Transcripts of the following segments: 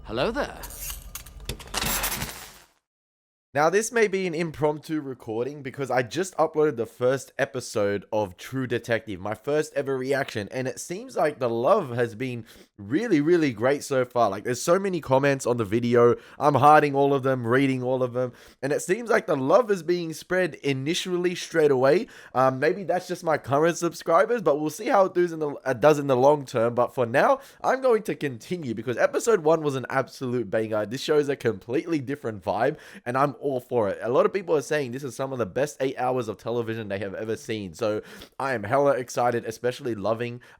Hello there. Now, this may be an impromptu recording because I just uploaded the first episode of True Detective, my first ever reaction, and it seems like the love has been really, really great so far. Like, there's so many comments on the video. I'm hiding all of them, reading all of them, and it seems like the love is being spread initially straight away. Maybe that's just my current subscribers, but we'll see how it does in the long term. But for now, I'm going to continue because episode 1 was an absolute banger. This shows a completely different vibe, and I'm all for it. A lot of people are saying this is some of the best 8 hours of television they have ever seen. So I am hella excited, especially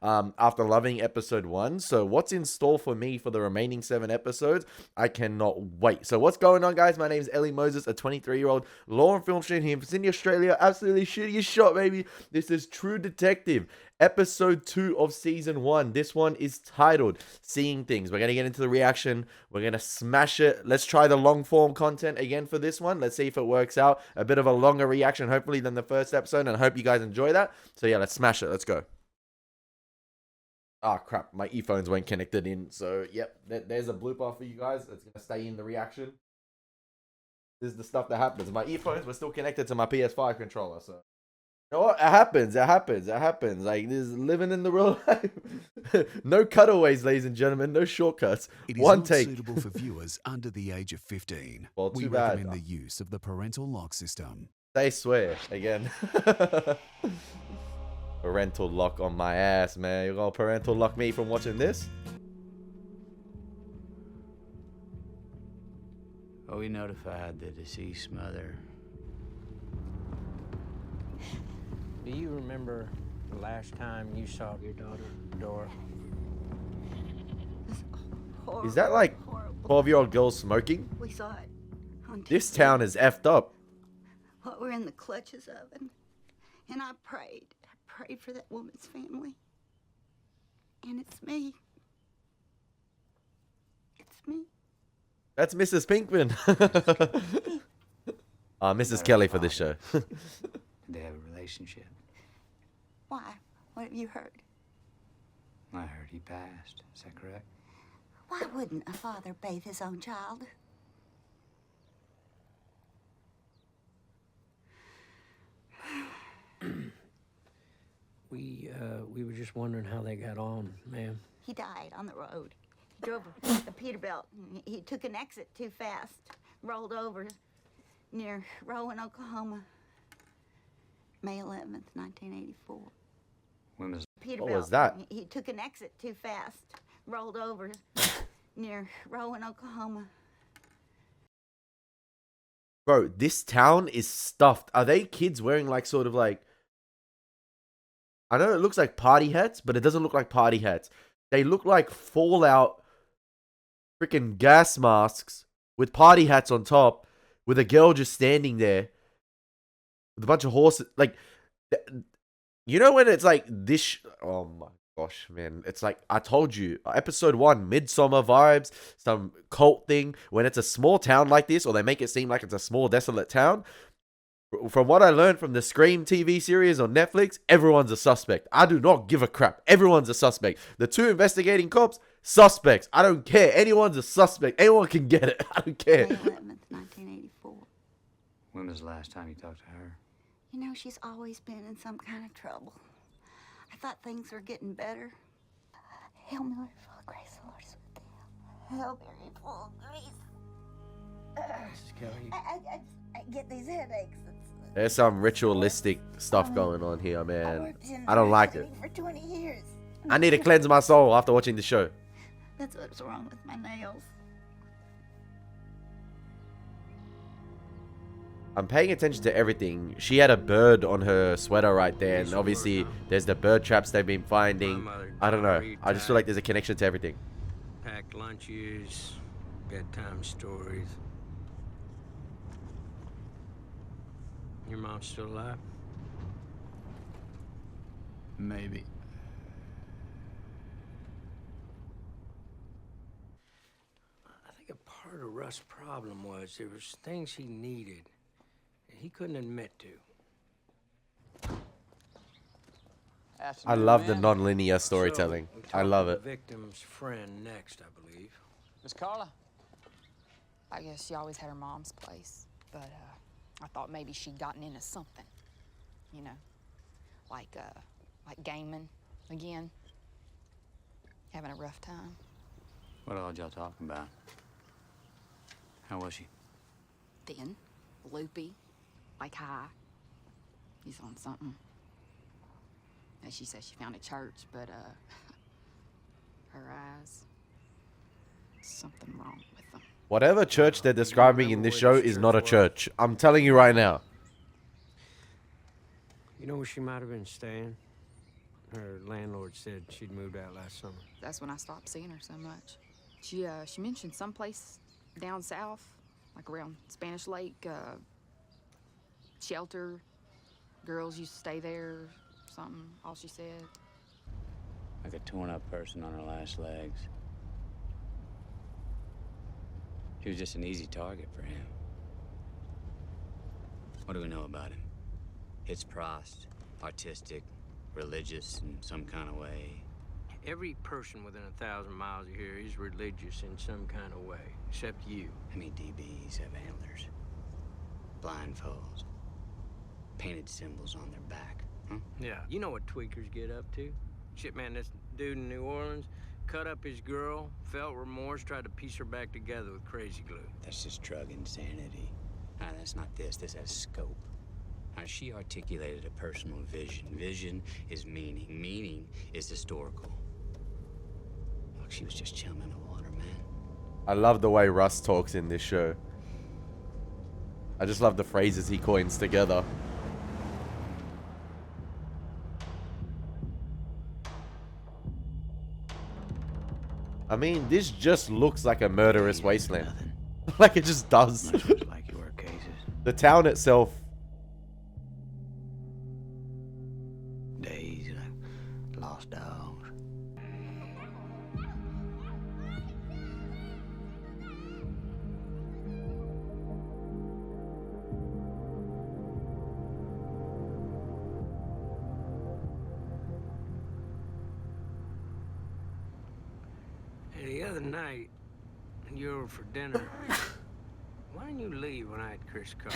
after loving episode 1. So what's in store for me for the remaining 7 episodes? I cannot wait. So what's going on, guys? My name is Elie Moses, a 23-year-old law and film student here in Sydney, Australia. Absolutely shooting a shot, baby. This is True Detective, episode 2 of season 1. This one is titled Seeing Things. We're going to get into the reaction. We're going to smash it. Let's try the long form content again for this one. Let's see if it works out. A bit of a longer reaction, hopefully, than the first episode, and I hope you guys enjoy that. So yeah, let's smash it. Let's go. Ah, crap. My earphones weren't connected in. So, yep. There's a blooper for you guys. It's going to stay in the reaction. This is the stuff that happens. My earphones were still connected to my PS5 controller, so... You know what? It happens. Like, this is living in the real life. No cutaways, ladies and gentlemen. No shortcuts. It is One not take. suitable for viewers under the age of 15. Well, we too bad. recommend the use of the parental lock system. They swear again. Parental lock on my ass, man. You're gonna parental lock me from watching this? Well, we notified the deceased mother. Do you remember the last time you saw your daughter, Dora? Is that like 12-year-old girls smoking? We saw it on TV. This town is effed up. Well, we're in the clutches of it. And I prayed for that woman's family. And it's me. It's me. That's Mrs. Pinkman. Mrs. Kelly for this show. Did they have a relationship? Why? What have you heard? I heard he passed. Is that correct? Why wouldn't a father bathe his own child? We were just wondering how they got on, ma'am. He died on the road. He drove a Peterbilt. He took an exit too fast. Rolled over near Rowan, Oklahoma. May 11th, 1984. When was... Peterbilt. What was that? He took an exit too fast. Rolled over near Rowan, Oklahoma. Bro, this town is stuffed. Are they kids wearing like sort of like... I know it looks like party hats, but it doesn't look like party hats. They look like Fallout freaking gas masks with party hats on top, with a girl just standing there with a bunch of horses. Like, you know when it's like this... Oh my gosh, man. It's like, I told you, episode 1, Midsummer vibes, some cult thing. When it's a small town like this, or they make it seem like it's a small, desolate town, from what I learned from the Scream TV series on Netflix, everyone's a suspect. I do not give a crap. Everyone's a suspect. The 2 investigating cops, suspects. I don't care. Anyone's a suspect. Anyone can get it. I don't care. May 11th, 1984. When was the last time you talked to her? You know, she's always been in some kind of trouble. I thought things were getting better. Hail Mary, full of grace, the Lord is with thee. Hail Mary, full of grace. Mrs. Kelly, I get these headaches. There's some ritualistic stuff going on here, I man. worked in I don't like it. for 20 years. I need to cleanse my soul after watching the show. That's what's wrong with my nails. I'm paying attention to everything. She had a bird on her sweater right there, and obviously there's the bird traps they've been finding. I don't know. I just feel like there's a connection to everything. packed lunches, bedtime stories. Your mom's still alive? Maybe. I think a part of Russ' problem was there was things he needed that he couldn't admit to. I love the non-linear storytelling. So, we I talked love to it. the victim's friend next, I believe. Miss Carla? I guess she always had her mom's place, but I thought maybe she'd gotten into something, you know, like gaming again, having a rough time. What all y'all talking about? How was she? Thin, loopy, like high. He's on something. And she says she found a church, but her eyes, something wrong with them. Whatever church they're describing in this show is not a church. I'm telling you right now. You know where she might have been staying? Her landlord said she'd moved out last summer. That's when I stopped seeing her so much. She mentioned someplace down south, like around Spanish Lake, shelter. Girls used to stay there, something, all she said. Like a torn-up person on her last legs. She was just an easy target for him. What do we know about him? It's prost, artistic, religious in some kind of way. Every person within 1,000 miles of here is religious in some kind of way, except you. How many DBs have antlers? Blindfolds? Painted symbols on their back, huh? Yeah, you know what tweakers get up to. Shit, man, this dude in New Orleans cut up his girl, felt remorse, tried to piece her back together with crazy glue. That's just drug insanity. Nah, that's not this. This has scope. Now, she articulated a personal vision. Vision is meaning. Meaning is historical. Look, she was just chilling in the water, man. I love the way Russ talks in this show. I just love the phrases he coins together. I mean, this just looks like a murderous wasteland. Like it just does. Much was like your cases. The town itself. Days like lost dogs. And the other night, when you were over for dinner, why didn't you leave when I had Chris call?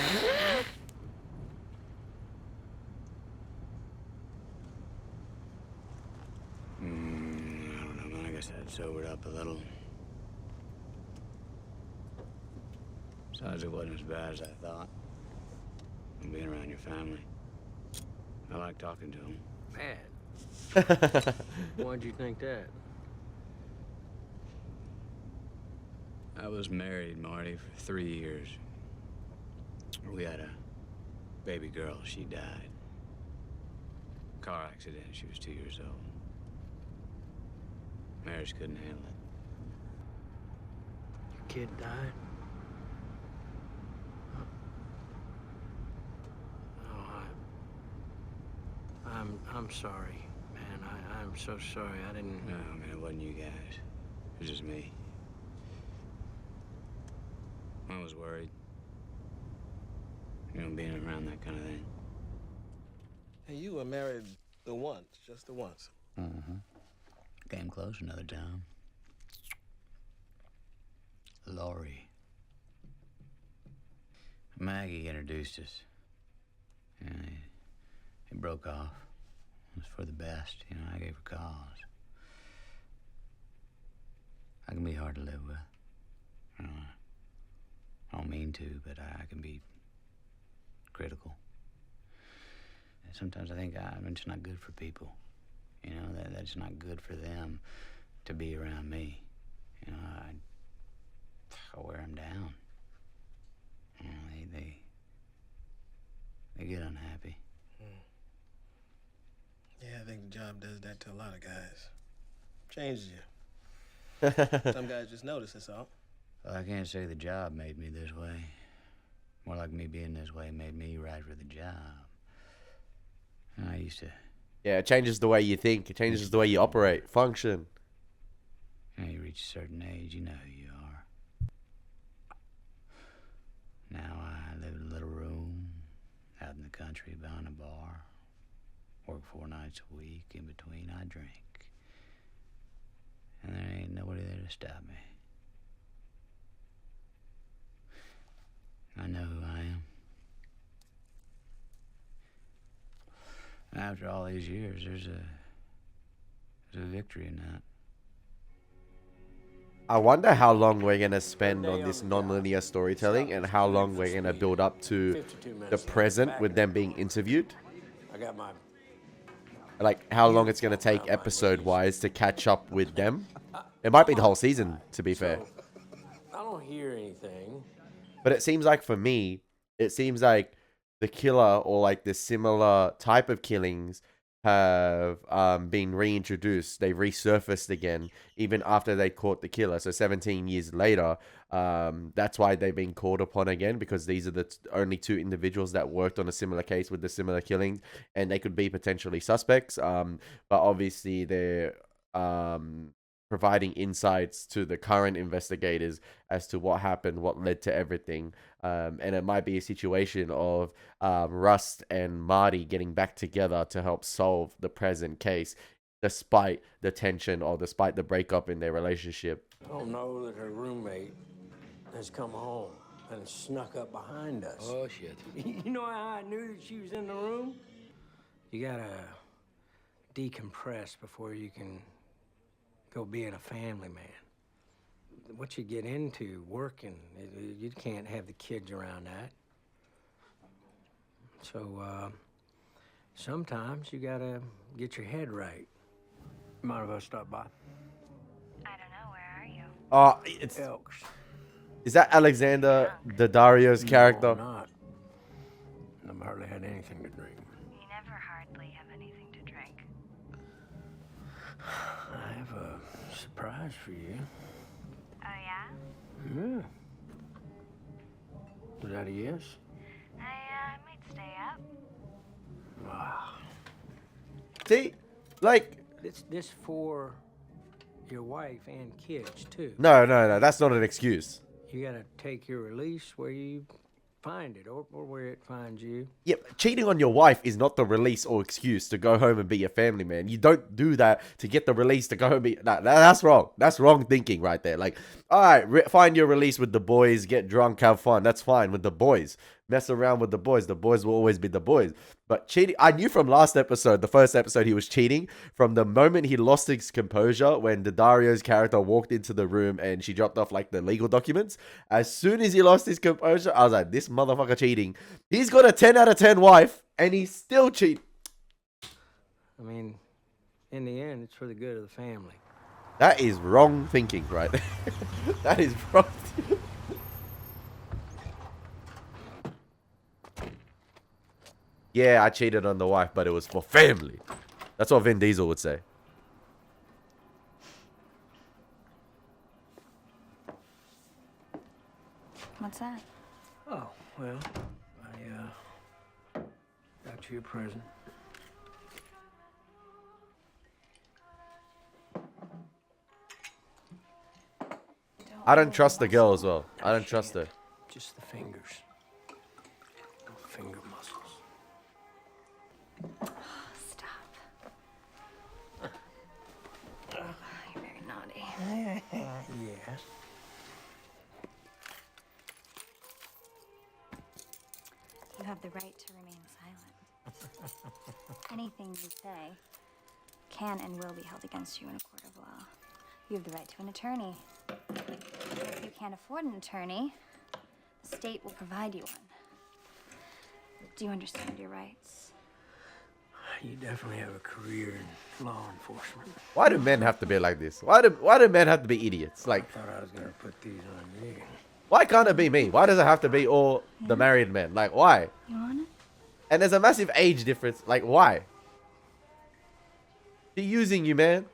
I don't know, man. I guess I'd sobered up a little. Besides, it wasn't as bad as I thought. And being around your family. I like talking to them. Bad. Why'd you think that? I was married, Marty, for 3 years. We had a baby girl. She died. Car accident. She was 2 years old. Marriage couldn't handle it. Your kid died? Oh, I'm sorry, man. I'm so sorry. I didn't... No, man, it wasn't you guys. It was just me. I was worried. You know, being around that kind of thing. And you were married the once, just the once. Mm-hmm. Came close another time. Laurie. Maggie introduced us. And it broke off. It was for the best, you know. I gave her cause. I can be hard to live with. You know, I don't mean to, but I can be critical. And sometimes I think I'm just not good for people. You know, that's not good for them to be around me. You know, I wear them down. You know, they get unhappy. Yeah, I think the job does that to a lot of guys. Changes you. Some guys just notice, that's all. Well, I can't say the job made me this way. More like me being this way made me right for the job. And I used to... Yeah, it changes the way you think. It changes the way you operate, function. You know, you reach a certain age, you know who you are. Now I live in a little room out in the country behind a bar. Work 4 nights a week. In between, I drink. And there ain't nobody there to stop me. I know who I am. After all these years, there's a victory in that. I wonder how long we're going to spend on this non-linear storytelling and how long we're going to build up to the present with them being interviewed. I got my... Like, how long it's going to take episode-wise to catch up with them. It might be the whole season, to be fair. I don't hear anything. But it seems like, for me, it seems like the killer or like the similar type of killings have been reintroduced. They resurfaced again, even after they caught the killer. So 17 years later, that's why they've been called upon again, because these are the only two individuals that worked on a similar case with the similar killing, and they could be potentially suspects. But obviously they're providing insights to the current investigators as to what happened, what led to everything. And it might be a situation of Rust and Marty getting back together to help solve the present case, despite the tension or despite the breakup in their relationship. I don't know that her roommate has come home and snuck up behind us. Oh, shit. You know how I knew that she was in the room? You gotta decompress before you can go being a family man. What you get into working, you can't have the kids around that. So, sometimes you gotta get your head right. Might as well stop by. I don't know, where are you? Elks. Is that Alexander Daddario's character? No, I'm not. I've hardly had anything to drink. You never hardly have anything to drink. I have a surprise for you. Oh, yeah? Yeah. Was that a yes? I might stay up. Ah. See, like, This for your wife and kids, too. no, that's not an excuse. You gotta take your release where you find it, or where it finds you. Yeah, cheating on your wife is not the release or excuse to go home and be a family man. You don't do that to get the release to go home and be... that's wrong. That's wrong thinking right there. Like, all right, find your release with the boys, get drunk, have fun. That's fine with the boys. Mess around with the boys. The boys will always be the boys. But cheating... I knew from last episode, the first episode, he was cheating. From the moment he lost his composure when Daddario's character walked into the room and she dropped off, like, the legal documents. As soon as he lost his composure, I was like, this motherfucker cheating. He's got a 10 out of 10 wife, and he's still cheating. I mean, in the end, it's for the good of the family. That is wrong thinking, right? That is wrong. Yeah, I cheated on the wife, but it was for family. That's what Vin Diesel would say. What's that? Oh, well, I got you a present. I don't trust the girl as well. I don't trust her. Just the fingers. No finger muscles. Stop. You're very naughty. Yes. You have the right to remain silent. Anything you say can and will be held against you in a court of law. You have the right to an attorney. If you can't afford an attorney, the state will provide you one. Do you understand your rights? You definitely have a career in law enforcement. Why do men have to be like this? Why do men have to be idiots? Like, I thought I was gonna put these on you. why can't it be me? Why does it have to be all the married men? Like, why? You want it? And there's a massive age difference. Like, why? She's using you, man.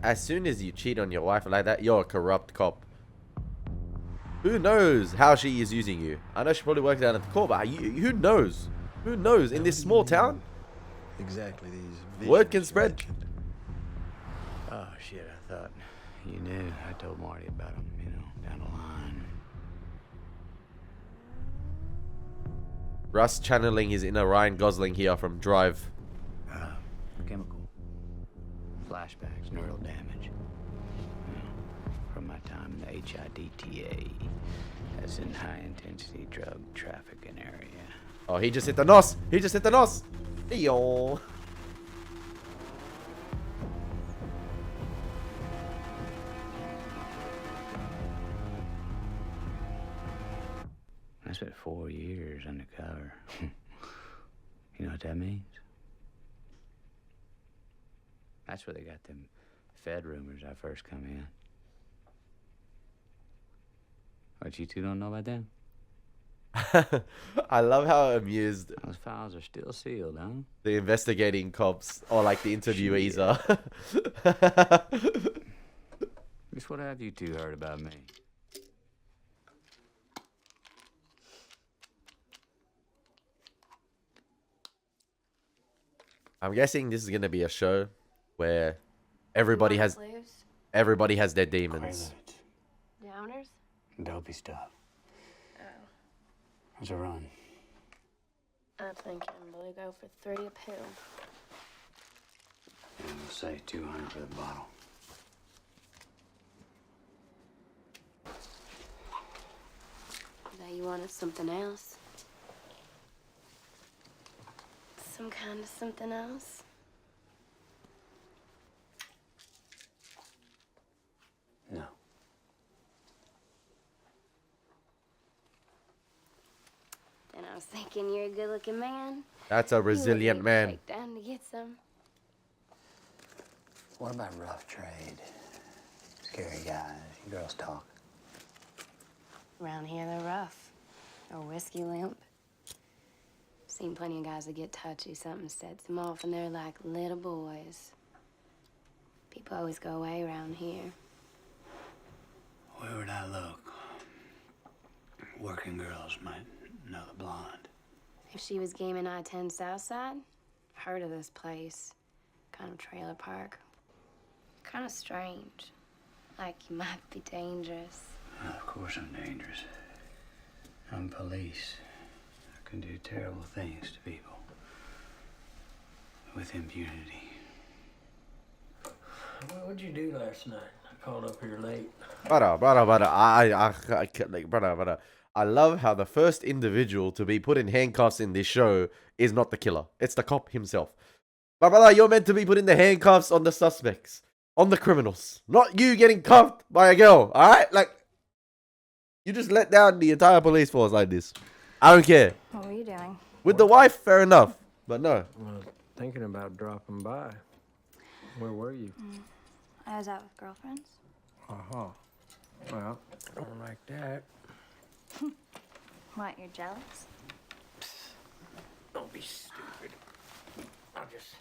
As soon as you cheat on your wife like that, you're a corrupt cop. Who knows how she is using you? I know she probably works out at the court, but who knows? Who knows? In this small town, Exactly, these word can visions spread. mentioned. Oh, shit, I thought You knew. I told Marty about him, down the line. Russ channeling his inner Ryan Gosling here from Drive. Chemical. Flashbacks, neural damage. From my time in the HIDTA. That's in high-intensity drug trafficking area. Oh, he just hit the nos. He just hit the nos. Yo. I spent 4 years undercover. You know what that means? That's where they got them Fed rumors I first come in. What, you two don't know about them? I love how amused Those files are still sealed, huh? the investigating cops or like the interviewees are. Just what have you two heard about me? I'm guessing this is gonna be a show where everybody has their demons. Downers? Dopey stuff. Oh. How's a run? I think we'll go for 3 a pill. Yeah, we'll say 200 for the bottle. Now you wanted something else? Some kind of something else? No. And I was thinking you're a good-looking man. That's a resilient You man. break down to get some. What about rough trade? Scary guys. You girls talk. Around here, they're rough. Or whiskey limp. Seen plenty of guys that get touchy. Something sets them off, and they're like little boys. People always go away around here. Where would I look? Working girls might know the blonde. If she was gaming I-10 Southside, heard of this place. Kind of trailer park. Kind of strange. Like you might be dangerous. Of course I'm dangerous. I'm police. I can do terrible things to people. With impunity. What'd you do last night? I called up here late. Brother. I love how the first individual to be put in handcuffs in this show is not the killer. It's the cop himself. But brother, you're meant to be putting the handcuffs on the suspects. On the criminals. Not you getting cuffed by a girl. Alright? Like, you just let down the entire police force like this. I don't care. What were you doing? With the wife, fair enough. But no. Well, thinking about dropping by. Where were you? I was out with girlfriends. Uh-huh. Well, I don't like that. What, you're jealous? Don't be stupid. I just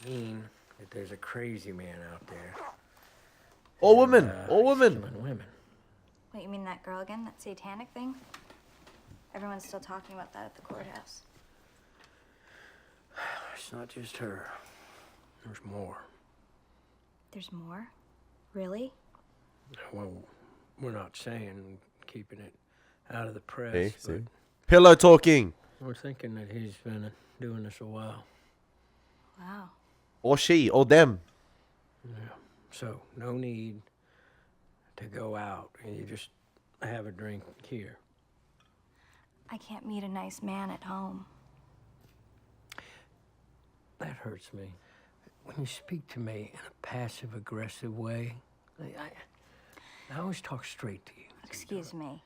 mean that there's a crazy man out there. Or women. And, Or women. he's killing women. Wait, you mean that girl again? That satanic thing? Everyone's still talking about that at the courthouse. It's not just her. There's more. There's more? Really? Well, we're not saying keeping it out of the press, See, but see. Pillow talking. we're thinking that he's been doing this a while. Wow. Or she. Or them. Yeah. So, no need to go out and you just have a drink here. I can't meet a nice man at home. That hurts me. When you speak to me in a passive-aggressive way, I always talk straight to you. Excuse me.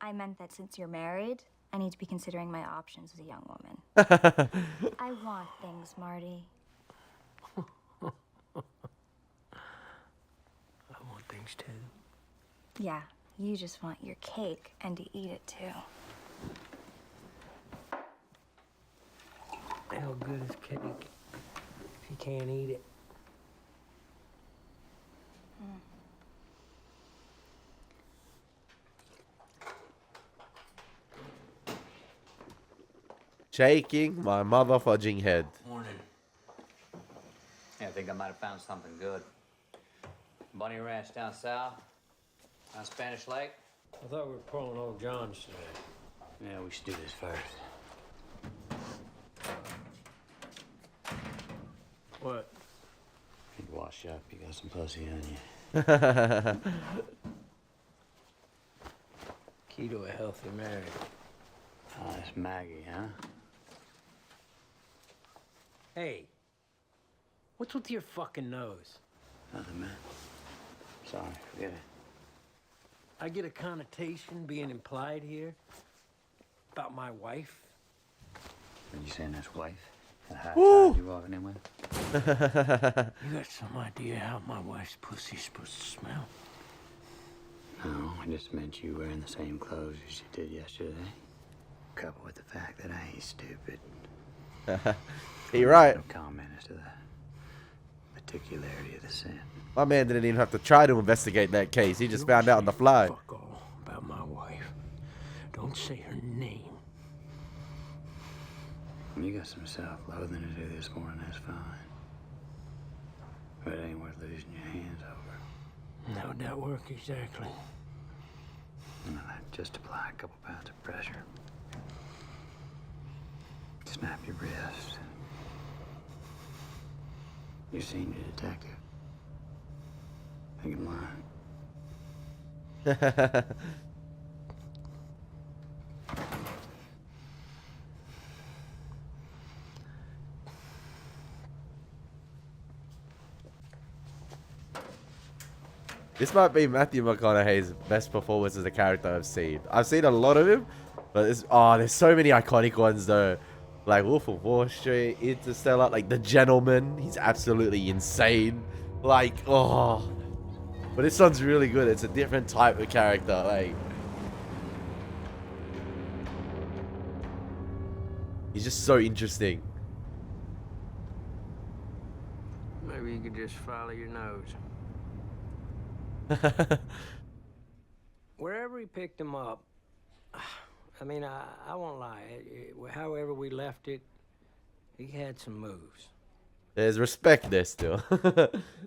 I meant that since you're married, I need to be considering my options as a young woman. I want things, Marty. I want things too. Yeah, you just want your cake and to eat it too. How good is cake if you can't eat it? Shaking my mother fudging head. Morning. Yeah, I think I might have found something good. Bunny Ranch down south, on Spanish Lake. I thought we were pulling old John's today. Yeah, we should do this first. What? You wash up, you got some pussy on you. Key to a healthy marriage. Oh, that's Maggie, huh? Hey, what's with your fucking nose? Nothing, man. Sorry, forget it. I get a connotation being implied here about my wife. Are you saying that's wife? The high Woo! tide you walking in with? You got some idea how my wife's pussy's supposed to smell? No, I just meant you wearing the same clothes as you did yesterday. Coupled with the fact that I ain't stupid. You're right. No comment as to the particularity of the sin. My man didn't even have to try to investigate that case. He just found out on the fly. Fuck all about my wife. Don't say her name. You got some self-loathing to do this morning, that's fine. But it ain't worth losing your hands over. How would that work exactly? Well, just apply a couple pounds of pressure. Snap your wrist. You're senior detective. Think I'm lying. This might be Matthew McConaughey's best performance as a character I've seen. I've seen a lot of him, but there's so many iconic ones though. Like Wolf of Wall Street, Interstellar, like The Gentleman. He's absolutely insane. Like, oh. But this one's really good. It's a different type of character. Like, he's just so interesting. Maybe you could just follow your nose. Wherever he picked him up, I mean, I won't lie. However we left it, he had some moves. There's respect there still.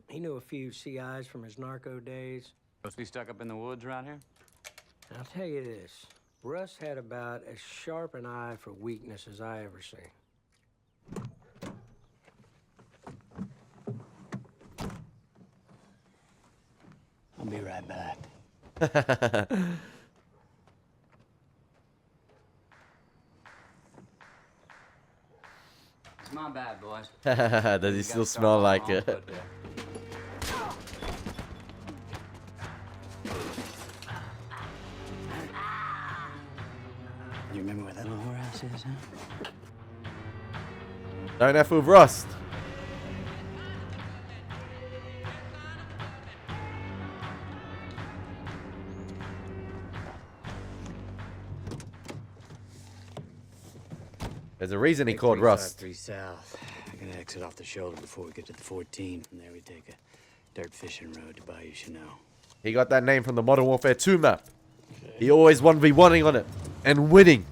He knew a few CIs from his narco days. Supposed to be stuck up in the woods around here? I'll tell you this. Russ had about as sharp an eye for weakness as I ever seen. I'll be right back. It's my bad, boys. Does he still smell like it? You remember where that little whorehouse is, huh? Don't F with Rust. There's a reason he called Rust. 3 south. I'm gonna exit off the shoulder before we get to the 14. From there we take a dirt fishing road to Bayou Chanel. He got that name from the Modern Warfare 2 map. He always 1v1ing on it and winning.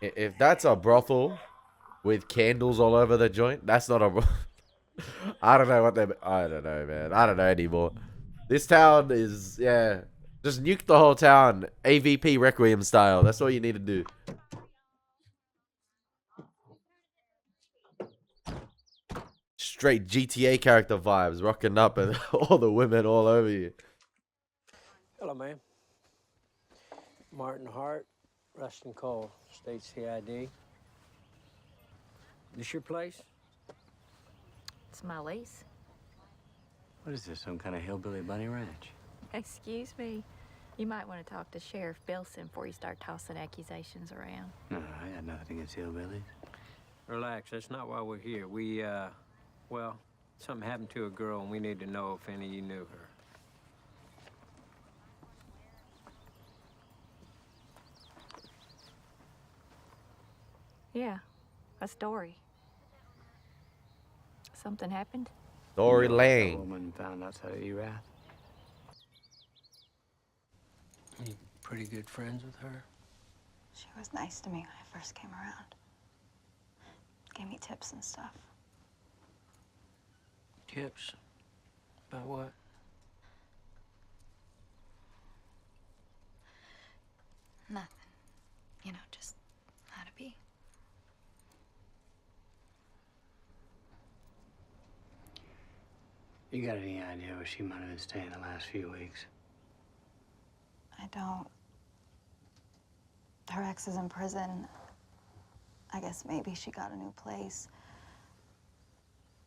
If that's a brothel with candles all over the joint, that's not a brothel. I don't know what they... I don't know, man. I don't know anymore. This town is... Yeah. Just nuke the whole town. AVP Requiem style. That's all you need to do. Straight GTA character vibes. Rocking up and all the women all over you. Hello, man. Martin Hart, Rustin Cole, State CID. This your place? It's my lease. What is this, some kind of hillbilly bunny ranch? Excuse me. You might want to talk to Sheriff Bilson before you start tossing accusations around. No, I got nothing against hillbillies. Relax, that's not why we're here. Well, something happened to a girl and we need to know if any of you knew her. Yeah, a story. Something happened? Dory A Lane. woman found outside of Erath. You pretty good friends with her? She was nice to me when I first came around. Gave me tips and stuff. Tips? About what? Nothing. You know, just how to be. You got any idea where she might have been staying the last few weeks? I don't. Her ex is in prison. I guess maybe she got a new place.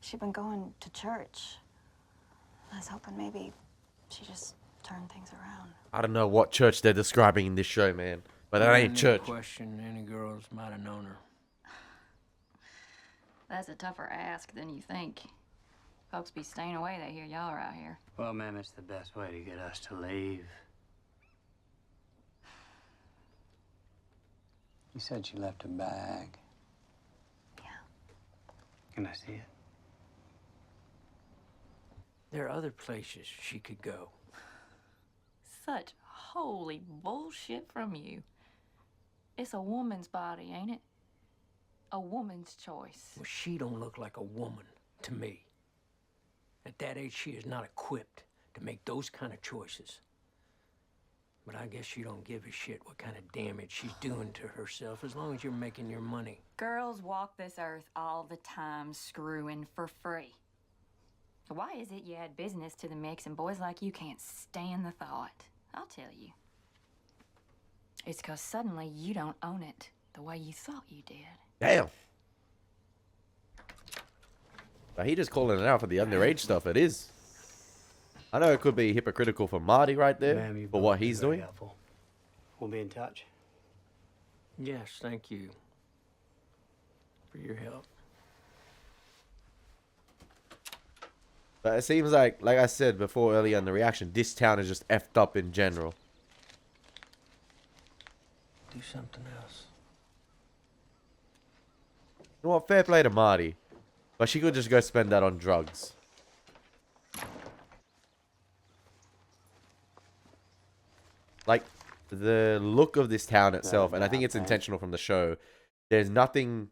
She'd been going to church. I was hoping maybe she just turned things around. I don't know what church they're describing in this show, man. But that ain't church. Question any girls might have known her. That's a tougher ask than you think. Folks be staying away, they hear y'all are out here. Well, ma'am, it's the best way to get us to leave. You said she left a bag. Yeah. Can I see it? There are other places she could go. Such holy bullshit from you. It's a woman's body, ain't it? A woman's choice. Well, she don't look like a woman to me. At that age, she is not equipped to make those kind of choices. But I guess she don't give a shit what kind of damage she's doing to herself as long as you're making your money. Girls walk this earth all the time screwing for free. Why is it you add business to the mix and boys like you can't stand the thought? I'll tell you. It's 'cause suddenly you don't own it the way you thought you did. Damn. But he just calling it out for the underage stuff. It is. I know it could be hypocritical for Marty right there Ma'am, for what he's doing. Helpful. We'll be in touch. Yes, thank you for your help. But it seems like I said before earlier in the reaction, this town is just effed up in general. Do something else. You know what? Fair play to Marty. But she could just go spend that on drugs. Like, the look of this town itself, and I think it's intentional from the show, there's nothing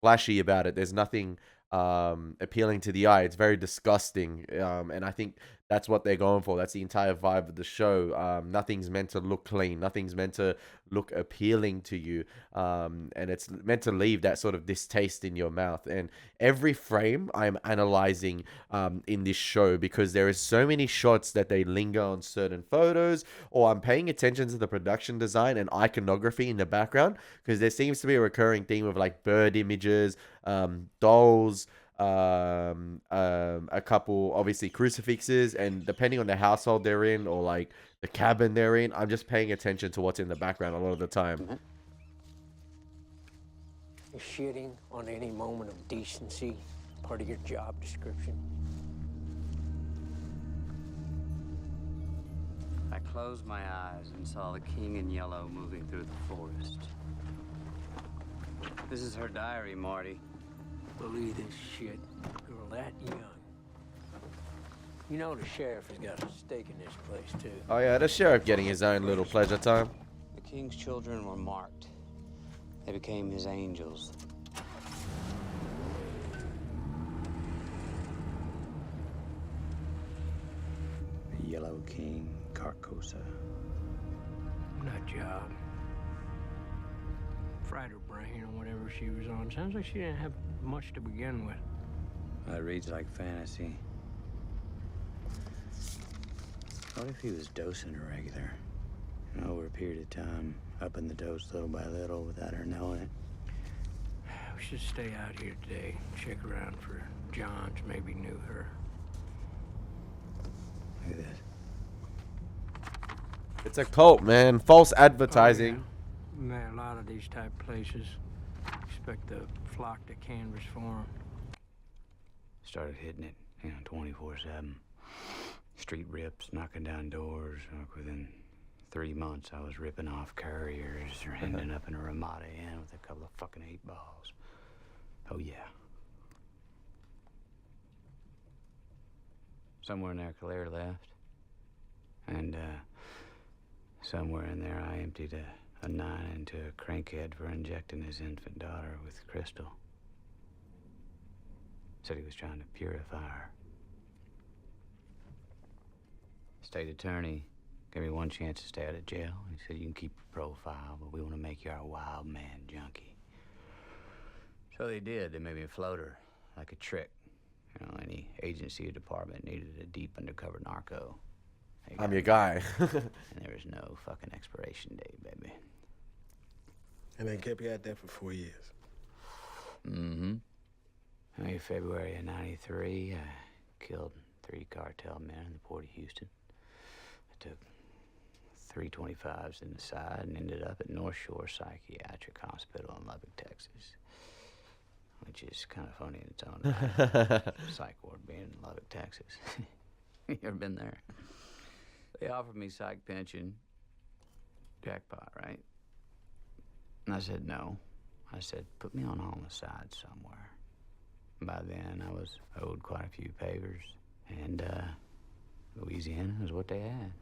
flashy about it. There's nothing appealing to the eye. It's very disgusting. And I think that's what they're going for. That's the entire vibe of the show. Nothing's meant to look clean. Nothing's meant to look appealing to you. And it's meant to leave that sort of distaste in your mouth. And every frame I'm analyzing in this show, because there is so many shots that they linger on certain photos, or I'm paying attention to the production design and iconography in the background, because there seems to be a recurring theme of like bird images, dolls, a couple obviously crucifixes, and depending on the household they're in or like the cabin they're in, I'm just paying attention to what's in the background a lot of the time. Is shitting on any moment of decency part of your job description? I closed my eyes and saw the king in yellow moving through the forest. This is her diary, Marty. Believe this shit. Girl that young. You know the sheriff has got a stake in this place, too. Oh yeah, the sheriff getting his own little pleasure time. The king's children were marked. They became his angels. The Yellow King, Carcosa. Nut job. Fried her brain or whatever she was on. Sounds like she didn't have much to begin with. That reads like fantasy. What if he was dosing her regular? And over a period of time, upping the dose little by little without her knowing it. We should stay out here today. Check around for Johns. Maybe knew her. Look at this. It's a cult, man. False advertising. Oh, yeah. A lot of these type places expect the flock to canvas for them. Started hitting it, 24/7. Street rips, knocking down doors. Like within 3 months, I was ripping off couriers or ending up in a Ramada Inn with a couple of fucking 8-balls. Oh, yeah. Somewhere in there, Claire left. And, somewhere in there, I emptied a 9 into a crankhead for injecting his infant daughter with crystal. Said he was trying to purify her. State attorney gave me one chance to stay out of jail. He said, you can keep your profile, but we want to make you our wild man junkie. So they did. They made me a floater, like a trick. You know, any agency or department needed a deep undercover narco. I'm your guy. And there was no fucking expiration date, baby. And they kept you out there for 4 years. Mm-hmm. In February of '93, I killed 3 cartel men in the port of Houston. I took 3 25s in the side and ended up at North Shore Psychiatric Hospital in Lubbock, Texas. Which is kind of funny in its own right. Psych ward being in Lubbock, Texas. You ever been there? They offered me psych pension. Jackpot, right? And I said no. I said, put me on homicide somewhere. By then, I was owed quite a few favors, and Louisiana was what they had.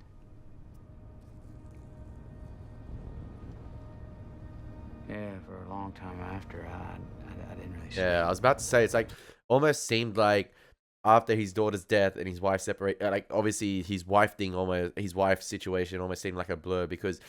Yeah, for a long time after, I didn't really see Yeah, I was about to say, it's like, almost seemed like after his daughter's death and his wife separate, like, obviously his wife thing, almost, his wife's situation almost seemed like a blur because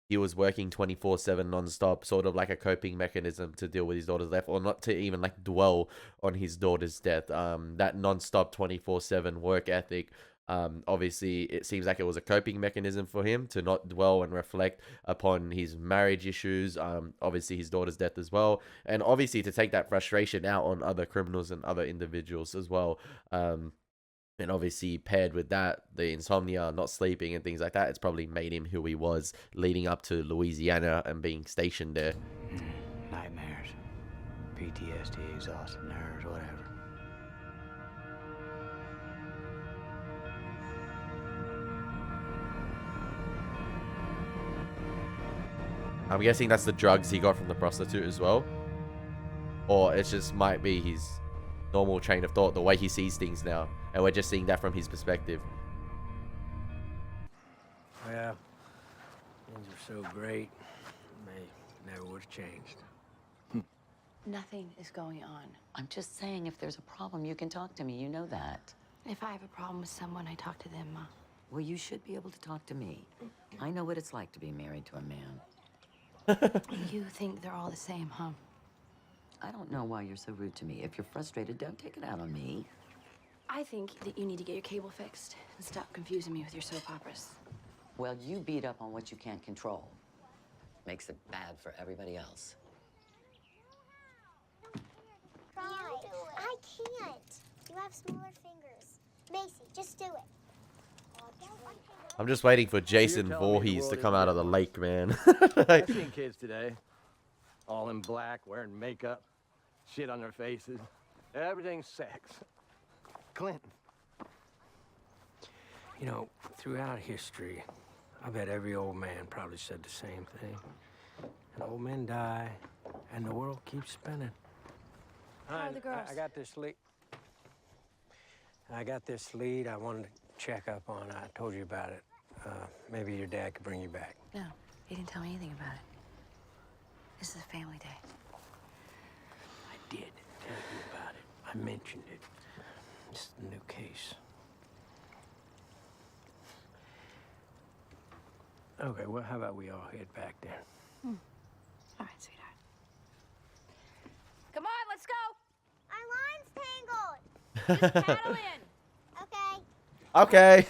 he was working 24/7 nonstop, sort of like a coping mechanism to deal with his daughter's death, or not to even like dwell on his daughter's death. That nonstop 24/7 work ethic. Obviously, it seems like it was a coping mechanism for him to not dwell and reflect upon his marriage issues. Obviously, his daughter's death as well, and obviously to take that frustration out on other criminals and other individuals as well. And obviously, paired with that, the insomnia, not sleeping, and things like that, it's probably made him who he was leading up to Louisiana and being stationed there. Nightmares, PTSD, exhausted nerves, whatever. I'm guessing that's the drugs he got from the prostitute as well. Or it just might be his normal train of thought, the way he sees things now. And we're just seeing that from his perspective. Well, things are so great, they never would have changed. Nothing is going on. I'm just saying, if there's a problem, you can talk to me. You know that. If I have a problem with someone, I talk to them, Ma. Well, you should be able to talk to me. I know what it's like to be married to a man. You think they're all the same, huh? I don't know why you're so rude to me. If you're frustrated, don't take it out on me. I think that you need to get your cable fixed and stop confusing me with your soap operas. Well, you beat up on what you can't control. Makes it bad for everybody else. Try. I can't. You have smaller fingers. Macy, just do it. I'm just waiting for Jason Voorhees to come out of the lake, man. I've seen kids today, all in black, wearing makeup, shit on their faces. Everything's sex. Clinton. You know, throughout history, I bet every old man probably said the same thing. And old men die, and the world keeps spinning. How are the girls? I got this lead. I wanted to check up on. I told you about it. Maybe your dad could bring you back. No, he didn't tell me anything about it. This is a family day. I did tell you about it. I mentioned it. It's the new case. Okay, well, how about we all head back there? All right, sweetheart. Come on, let's go. Our line's tangled. Just paddle in. Okay. Okay.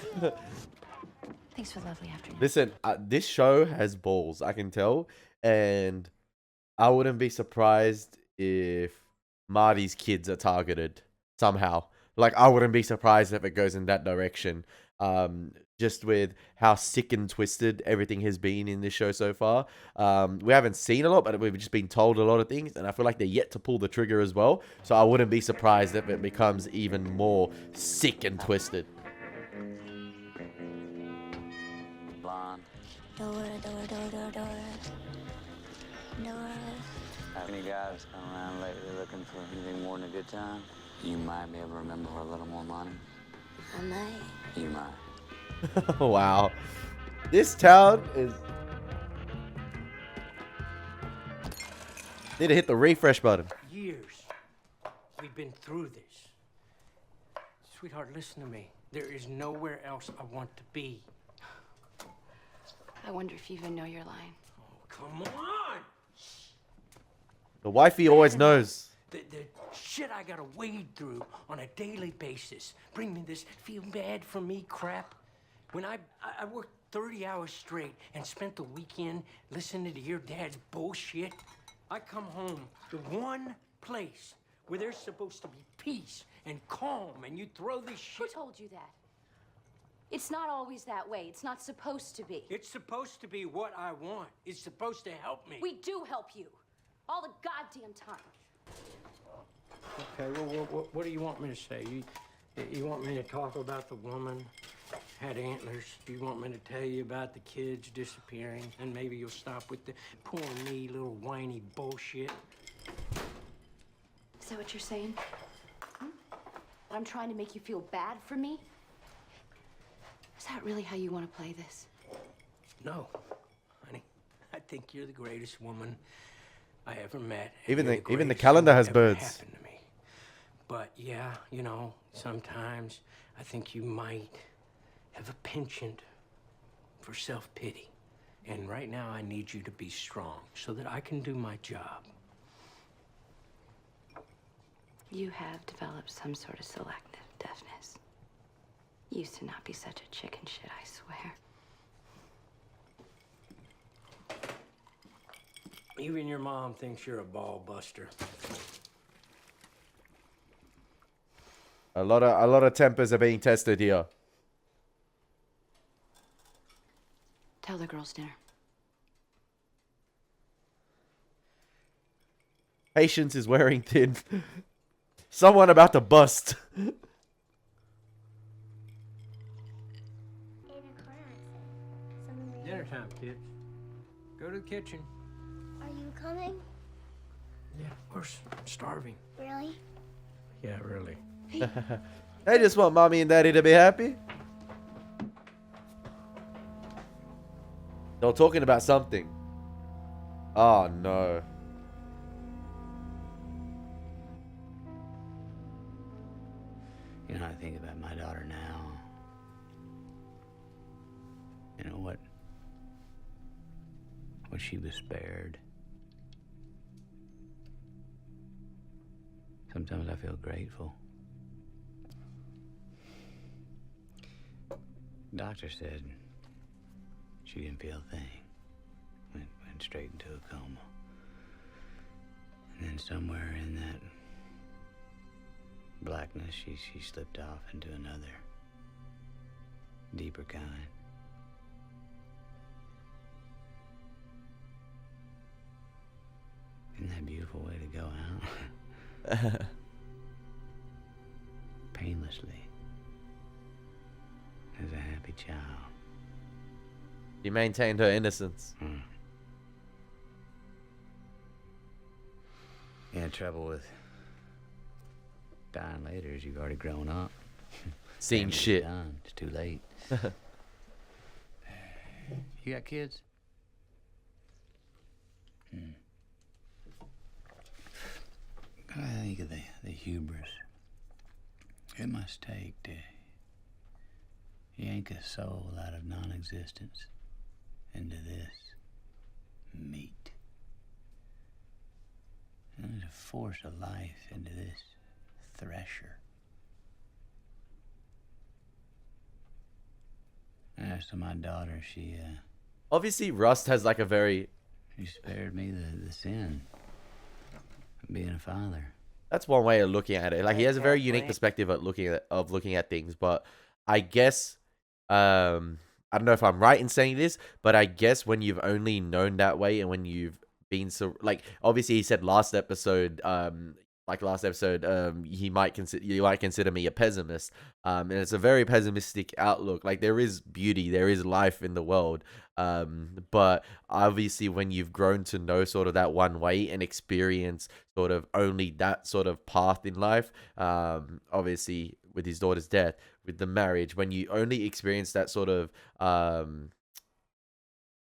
Thanks for the lovely afternoon. Listen, this show has balls, I can tell. And I wouldn't be surprised if Marty's kids are targeted somehow. Like, I wouldn't be surprised if it goes in that direction. Just with how sick and twisted everything has been in this show so far. We haven't seen a lot, but we've just been told a lot of things. And I feel like they're yet to pull the trigger as well. So I wouldn't be surprised if it becomes even more sick and twisted. Blonde. Door. Have any guys come around lately looking for anything more than a good time? You might be able to remember for a little more money. I might. You might. Wow. This town is... Need to hit the refresh button. Years. We've been through this. Sweetheart, listen to me. There is nowhere else I want to be. I wonder if you even know you're lying. Oh, come on! The wifey always knows. The shit I gotta wade through on a daily basis. Bring me this feel bad for me crap. When I worked 30 hours straight and spent the weekend listening to your dad's bullshit, I come home to one place where there's supposed to be peace and calm, and you throw this shit. Who told you that? It's not always that way. It's not supposed to be. It's supposed to be what I want. It's supposed to help me. We do help you. All the goddamn time. Okay, well, what do you want me to say? You want me to talk about the woman had antlers? Do you want me to tell you about the kids disappearing? And maybe you'll stop with the poor me little whiny bullshit. Is that what you're saying? That I'm trying to make you feel bad for me? Is that really how you want to play this? No, honey. I think you're the greatest woman I ever met. Even the calendar has birds. Happened to me. But yeah, you know, sometimes I think you might have a penchant for self-pity. And right now I need you to be strong so that I can do my job. You have developed some sort of selective deafness. Used to not be such a chicken shit, I swear. Even your mom thinks you're a ball buster. A lot of tempers are being tested here. Tell the girls dinner. Patience is wearing thin. Someone about to bust. Dinner time, kids. Go to the kitchen. Are you coming? Yeah, of course. I'm starving. Really? Yeah, really. I just want mommy and daddy to be happy. They're talking about something. Oh no. You know, I think about my daughter now. You know what she was spared. Sometimes I feel grateful. Doctor said she didn't feel a thing. Went straight into a coma. And then somewhere in that blackness, she slipped off into another, deeper kind. Isn't that a beautiful way to go out? Painlessly. As a happy child. She maintained her innocence. Yeah, the trouble with dying later is you've already grown up. Seen shit. Done. It's too late. You got kids? I think of the hubris it must take to yank a soul out of non-existence into this meat. And to force a life into this thresher. As to my daughter, she obviously Rust has like a very... She spared me the sin of being a father. That's one way of looking at it. Like, he has a very unique perspective at looking at things. But I guess, I don't know if I'm right in saying this, but I guess when you've only known that way and when you've been so, like, obviously he said last episode, you might consider me a pessimist, and it's a very pessimistic outlook. Like, there is beauty, there is life in the world, but obviously when you've grown to know sort of that one way and experience sort of only that sort of path in life, obviously with his daughter's death, with the marriage, when you only experience that sort of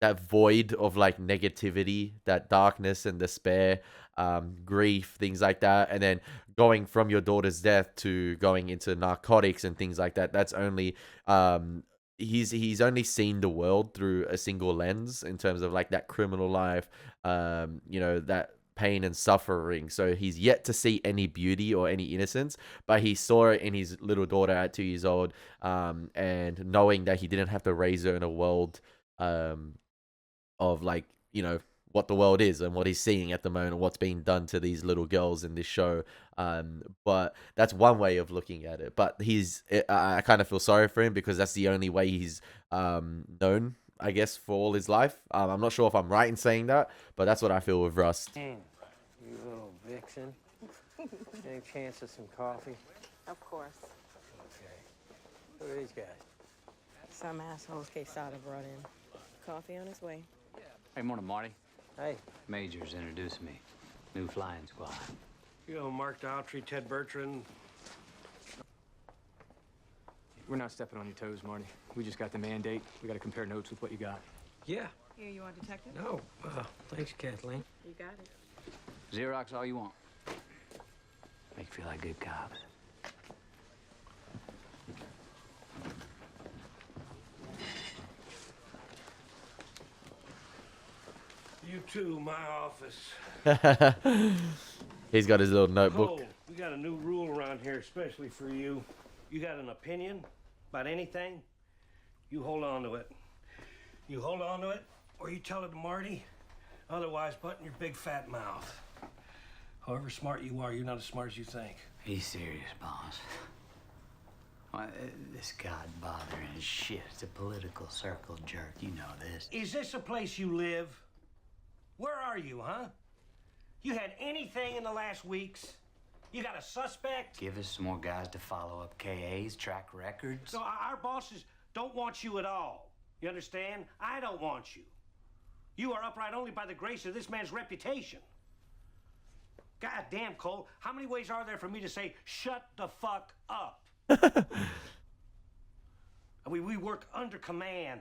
that void of like negativity, that darkness and despair, grief, things like that, and then going from your daughter's death to going into narcotics and things like that. That's only he's only seen the world through a single lens in terms of like that criminal life, that pain and suffering. So he's yet to see any beauty or any innocence, but he saw it in his little daughter at 2 years old, and knowing that he didn't have to raise her in a world of like, what the world is and what he's seeing at the moment, what's being done to these little girls in this show. But that's one way of looking at it. But I kind of feel sorry for him because that's the only way he's known, I guess, for all his life. I'm not sure if I'm right in saying that, but that's what I feel with Rust. You little vixen. Any chance of some coffee? Of course. Okay. Who are these guys? Some assholes Quesada brought in. Coffee on his way. Hey, morning, Marty. Hey. Majors introduced me. New flying squad. You know, Mark Daltrey, Ted Bertrand. We're not stepping on your toes, Marty. We just got the mandate. We got to compare notes with what you got. Yeah. Here, you want detective? No. Thanks, Kathleen. You got it. Xerox all you want. Make you feel like good cops. You too, my office. He's got his little notebook. Oh, we got a new rule around here, especially for you. You got an opinion about anything, you hold on to it. You hold on to it, or you tell it to Marty. Otherwise, button your big fat mouth. However smart you are, you're not as smart as you think. He's serious, boss. Why, this God-bothering shit. It's a political circle jerk. You know this. Is this a place you live? Where are you, huh? You had anything in the last weeks? You got a suspect? Give us some more guys to follow up KAs, track records. So our bosses don't want you at all. You understand? I don't want you. You are upright only by the grace of this man's reputation. God damn, Cole, how many ways are there for me to say, shut the fuck up? We work under command,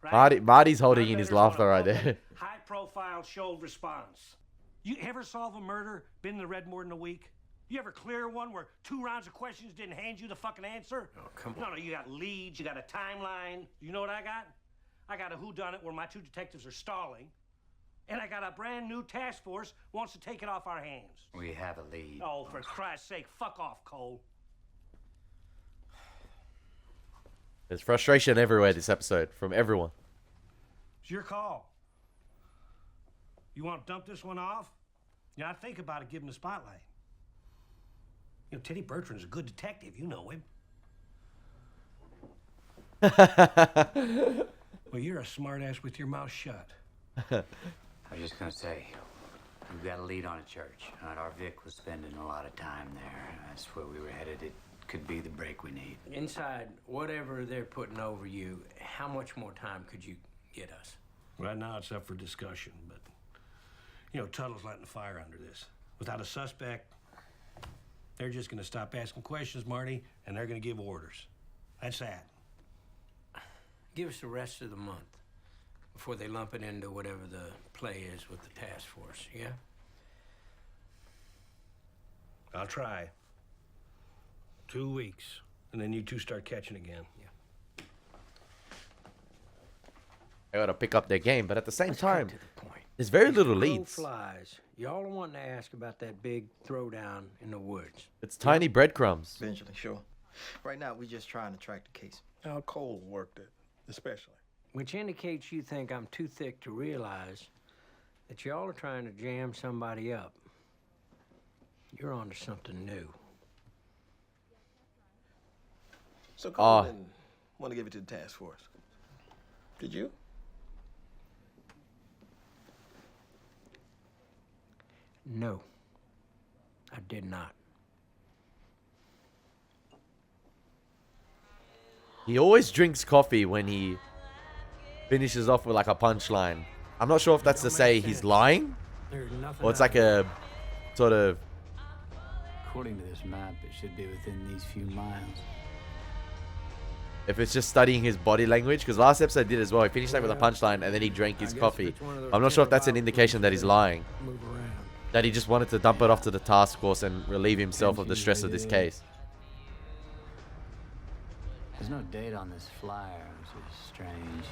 right? Marty's holding in his laughter right there. High-profile show response. You ever solve a murder, been in the red more than a week? You ever clear one where 2 rounds of questions didn't hand you the fucking answer? Oh, come on. No, you got leads, you got a timeline. You know what I got? I got a whodunit where my 2 detectives are stalling. And I got a brand new task force wants to take it off our hands. We have a lead. Oh, for Christ's sake, fuck off, Cole. There's frustration everywhere this episode from everyone. It's your call. You want to dump this one off? I think about it, give him the spotlight. Teddy Bertrand's a good detective. You know him. Well, you're a smartass with your mouth shut. I was just gonna say, we've got a lead on a church. Our Vic was spending a lot of time there. That's where we were headed. It could be the break we need. Inside whatever they're putting over you, how much more time could you get us? Right now, it's up for discussion, but, Tuttle's lighting the fire under this. Without a suspect, they're just gonna stop asking questions, Marty, and they're gonna give orders. That's that. Give us the rest of the month before they lump it into whatever the play is with the task force, yeah? I'll try. 2 weeks, and then you 2 start catching again. Yeah. They gotta pick up their game, but at the same time, there's very little leads. Flies. Y'all are wanting to ask about that big throwdown in the woods. It's tiny breadcrumbs. Eventually, sure. Right now, we're just trying to track the case. How Cole worked it, especially. Which indicates you think I'm too thick to realize that y'all are trying to jam somebody up. You're onto something new. So Cole didn't want to give it to the task force. Did you? No, I did not. He always drinks coffee when he finishes off with like a punchline. I'm not sure if that's to say he's lying, or it's like a sort of... According to this map, it should be within these few miles. If it's just studying his body language, because last episode did as well. He finished that with a punchline and then he drank his coffee. I'm not sure if that's an indication that he's lying. That he just wanted to dump it off to the task force and relieve himself of the stress of this case. There's no date on this flyer, which is strange.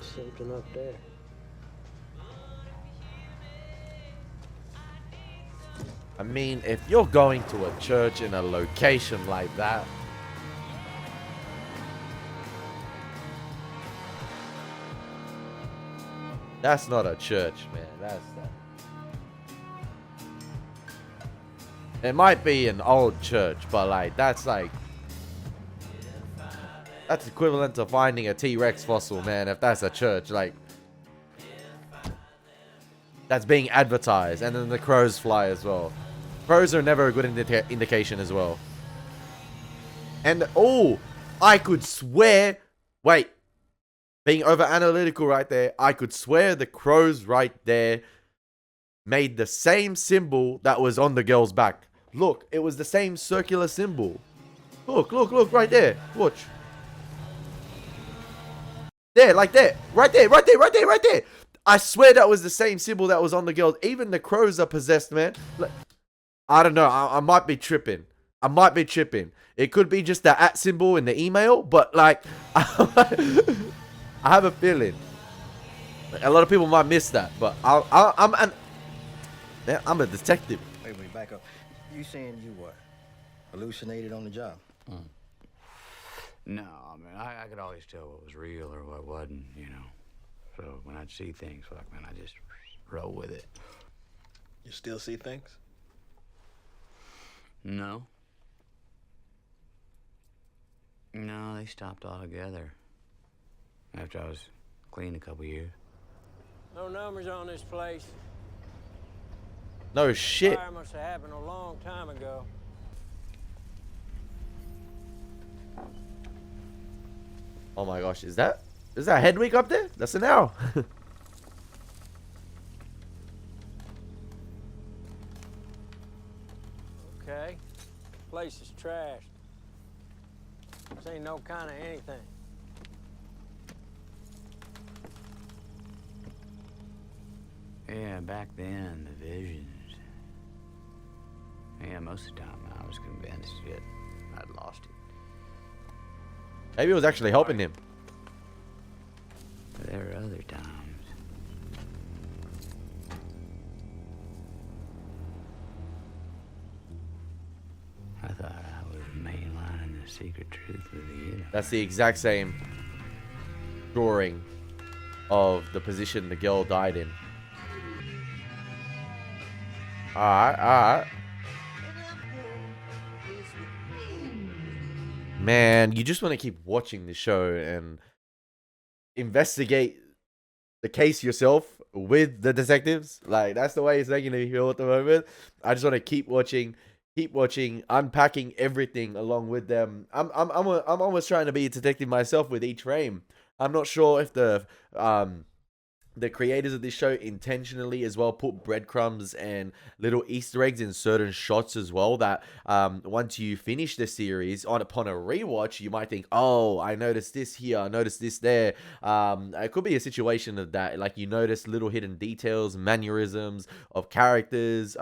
Something up there. I mean, if you're going to a church in a location like that, that's not a church, man. That's not. It might be an old church, but like that's equivalent to finding a T-Rex fossil, man. If that's a church, like that's being advertised, and then the crows fly as well. Crows are never a good indication as well. And oh, I could swear. Wait, being over analytical right there, I could swear the crows right there made the same symbol that was on the girl's back. Look, it was the same circular symbol. Look, look, look, right there. Watch. There, like that. Right there, right there, right there, right there. I swear that was the same symbol that was on the girl. Even the crows are possessed, man. I don't know. I might be tripping. I might be tripping. It could be just the @ symbol in the email, but like, I have a feeling. A lot of people might miss that, but I'm a detective. Wait, back up. You saying you what? Hallucinated on the job? No, I mean, I could always tell what was real or what wasn't, you know. So when I'd see things, fuck, man, I just roll with it. You still see things? No. No, they stopped altogether. After I was clean a couple years. No numbers on this place. No shit. Fire must have happened a long time ago. Oh my gosh, is that Hedwig up there? That's an owl. Okay. Place is trashed. This ain't no kind of anything. Yeah, back then, the visions. Yeah, most of the time I was convinced that I'd lost it. Maybe it was actually helping him. But there were other times. I thought I was mainlining the secret truth with the universe. That's the exact same drawing of the position the girl died in. Alright, alright. Man, you just want to keep watching the show and investigate the case yourself with the detectives. Like, that's the way it's making me feel at the moment. I just want to keep watching, unpacking everything along with them. I'm almost trying to be a detective myself with each frame. I'm not sure if the creators of this show intentionally as well put breadcrumbs and little Easter eggs in certain shots as well, that once you finish the series, upon a rewatch, you might think, oh, I noticed this here, I noticed this there. It could be a situation of that, like you notice little hidden details, mannerisms of characters,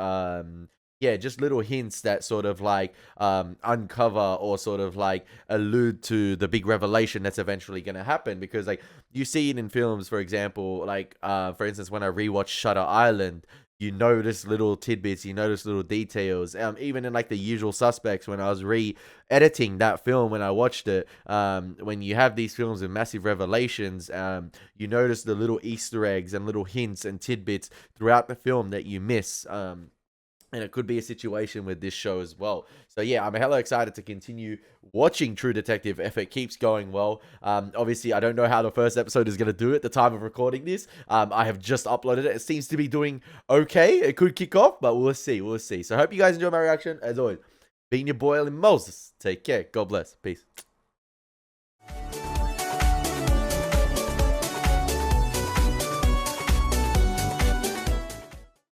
yeah, just little hints that sort of like uncover or sort of like allude to the big revelation that's eventually going to happen. Because like you see it in films, for example, like for instance, when I rewatched Shutter Island, you notice little tidbits, you notice little details. Even in like The Usual Suspects, when I was re-editing that film when I watched it, when you have these films with massive revelations, you notice the little Easter eggs and little hints and tidbits throughout the film that you miss. And it could be a situation with this show as well. So yeah, I'm hella excited to continue watching True Detective if it keeps going well. Obviously, I don't know how the first episode is going to do at the time of recording this. I have just uploaded it. It seems to be doing okay. It could kick off, but we'll see. We'll see. So I hope you guys enjoy my reaction. As always, being your boy, Elie Moses. Take care. God bless. Peace.